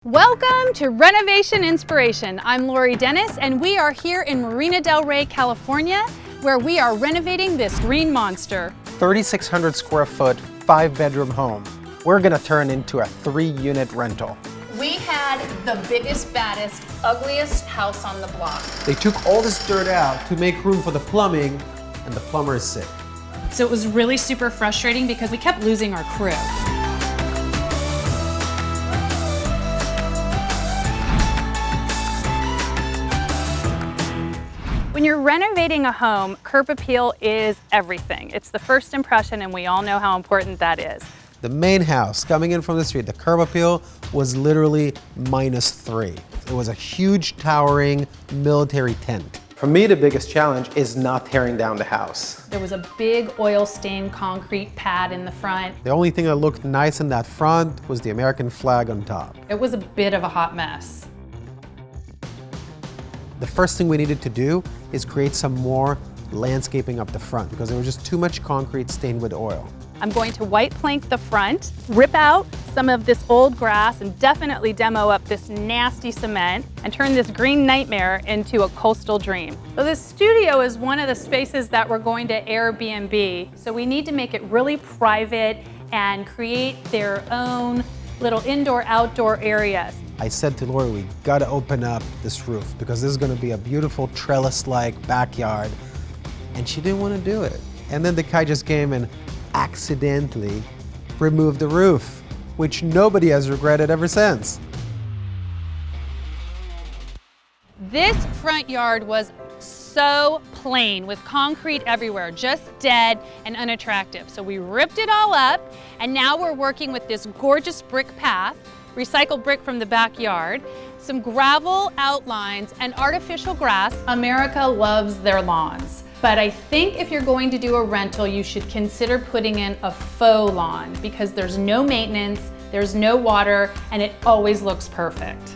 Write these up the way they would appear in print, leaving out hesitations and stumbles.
Welcome to Renovation Inspiration. I'm Lori Dennis, and we are here in Marina del Rey, California, where we are renovating this green monster. 3,600 square foot, 5-bedroom home. We're gonna turn into a 3-unit rental. We had the biggest, baddest, ugliest house on the block. They took all this dirt out to make room for the plumbing, and the plumber is sick. So it was really super frustrating because we kept losing our crew. When you're renovating a home, curb appeal is everything. It's the first impression, and we all know how important that is. The main house coming in from the street, the curb appeal was literally -3. It was a huge towering military tent. For me, the biggest challenge is not tearing down the house. There was a big oil-stained concrete pad in the front. The only thing that looked nice in that front was the American flag on top. It was a bit of a hot mess. The first thing we needed to do is create some more landscaping up the front because there was just too much concrete stained with oil. I'm going to white plank the front, rip out some of this old grass, and definitely demo up this nasty cement and turn this green nightmare into a coastal dream. So this studio is one of the spaces that we're going to Airbnb, so we need to make it really private and create their own little indoor-outdoor areas. I said to Lori, we gotta open up this roof because this is gonna be a beautiful trellis-like backyard. And she didn't wanna do it. And then the guy just came and accidentally removed the roof, which nobody has regretted ever since. This front yard was so plain with concrete everywhere, just dead and unattractive. So we ripped it all up, and now we're working with this gorgeous brick path, recycled brick from the backyard, some gravel outlines, and artificial grass. America loves their lawns. But I think if you're going to do a rental, you should consider putting in a faux lawn because there's no maintenance, there's no water, and it always looks perfect.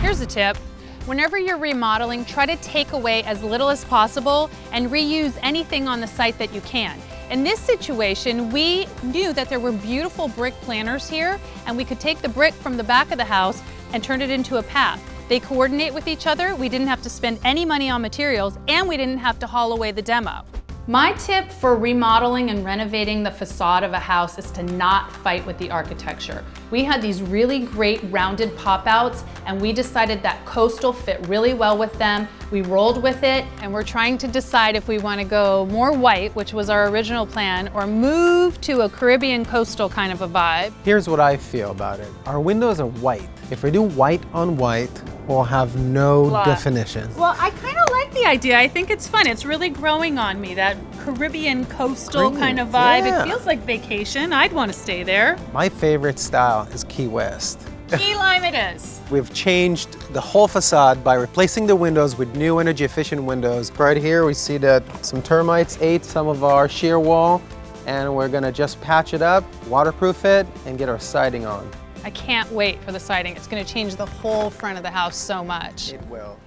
Here's a tip. Whenever you're remodeling, try to take away as little as possible and reuse anything on the site that you can. In this situation, we knew that there were beautiful brick planters here, and we could take the brick from the back of the house and turn it into a path. They coordinate with each other, we didn't have to spend any money on materials, and we didn't have to haul away the demo. My tip for remodeling and renovating the facade of a house is to not fight with the architecture. We had these really great rounded pop-outs, and we decided that coastal fit really well with them. We rolled with it, and we're trying to decide if we want to go more white, which was our original plan, or move to a Caribbean coastal kind of a vibe. Here's what I feel about it. Our windows are white. If we do white on white, we'll have no definition. Well, I kind of like the idea. I think it's fun. It's really growing on me, that Caribbean coastal kind of vibe. Yeah. It feels like vacation. I'd want to stay there. My favorite style is Key West. Key lime it is. We've changed the whole facade by replacing the windows with new energy efficient windows. Right here we see that some termites ate some of our shear wall, and we're gonna just patch it up, waterproof it, and get our siding on. I can't wait for the siding. It's going to change the whole front of the house so much. It will.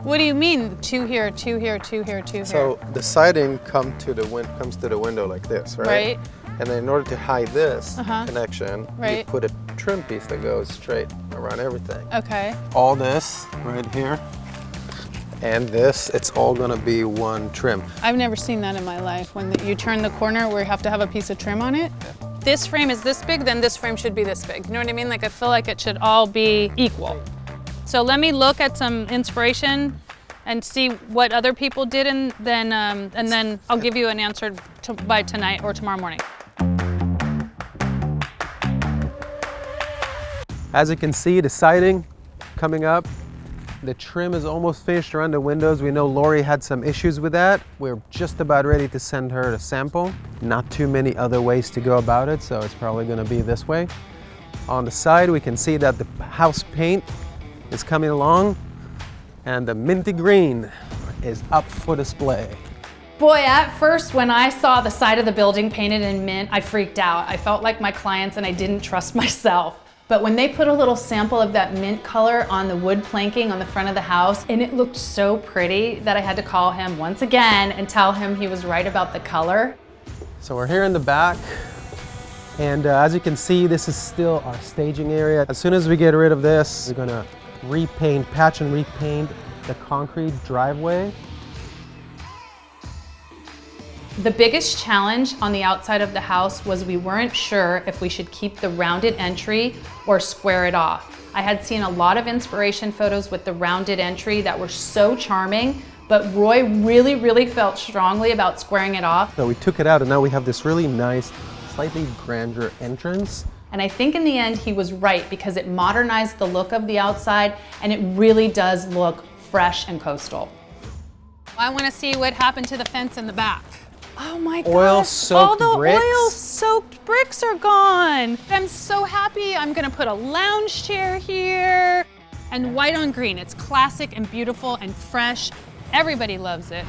What do you mean? Two here, two here, two here, two here? So the siding comes to the window like this, right? Right. And then in order to hide this connection, Right. you put a trim piece that goes straight around everything. Okay. All this right here and this, it's all gonna be one trim. I've never seen that in my life. When you turn the corner where you have to have a piece of trim on it. Yeah. This frame is this big, then this frame should be this big. You know what I mean? Like I feel like it should all be equal. So let me look at some inspiration and see what other people did, and then I'll give you an answer by tonight or tomorrow morning. As you can see, the siding coming up. The trim is almost finished around the windows. We know Lori had some issues with that. We're just about ready to send her the sample. Not too many other ways to go about it, so it's probably gonna be this way. On the side, we can see that the house paint is coming along, and the minty green is up for display. Boy, at first when I saw the side of the building painted in mint, I freaked out. I felt like my clients and I didn't trust myself. But when they put a little sample of that mint color on the wood planking on the front of the house, and it looked so pretty that I had to call him once again and tell him he was right about the color. So we're here in the back. And as you can see, this is still our staging area. As soon as we get rid of this, we're gonna repaint, patch and repaint the concrete driveway. The biggest challenge on the outside of the house was we weren't sure if we should keep the rounded entry or square it off. I had seen a lot of inspiration photos with the rounded entry that were so charming, but Roy really felt strongly about squaring it off. So we took it out and now we have this really nice, slightly grander entrance. And I think in the end he was right because it modernized the look of the outside and it really does look fresh and coastal. I want to see what happened to the fence in the back. Oh my gosh, Oil-soaked all the bricks. oil-soaked bricks are gone. I'm so happy. I'm gonna put a lounge chair here. And white on green, it's classic and beautiful and fresh. Everybody loves it.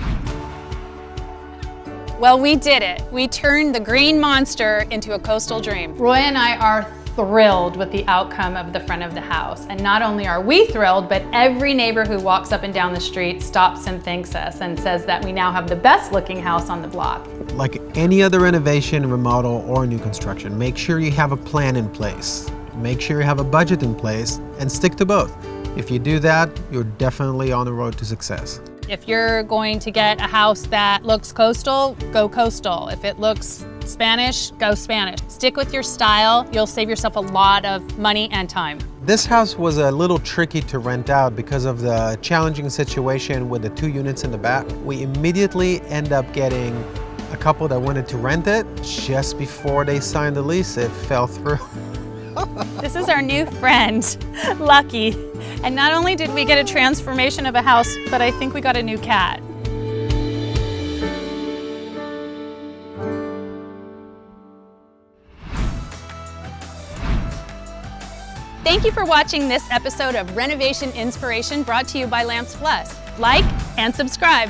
Well, we did it. We turned the green monster into a coastal dream. Roy and I are thrilled with the outcome of the front of the house. And not only are we thrilled, but every neighbor who walks up and down the street stops and thanks us and says that we now have the best looking house on the block. Like any other renovation, remodel, or new construction, make sure you have a plan in place. Make sure you have a budget in place and stick to both. If you do that, you're definitely on the road to success. If you're going to get a house that looks coastal, go coastal. If it looks Spanish, go Spanish. Stick with your style. You'll save yourself a lot of money and time. This house was a little tricky to rent out because of the challenging situation with the 2 units in the back. We immediately end up getting a couple that wanted to rent it. Just before they signed the lease, it fell through. This is our new friend, Lucky. And not only did we get a transformation of a house, but I think we got a new cat. Thank you for watching this episode of Renovation Inspiration brought to you by Lamps Plus. Like and subscribe.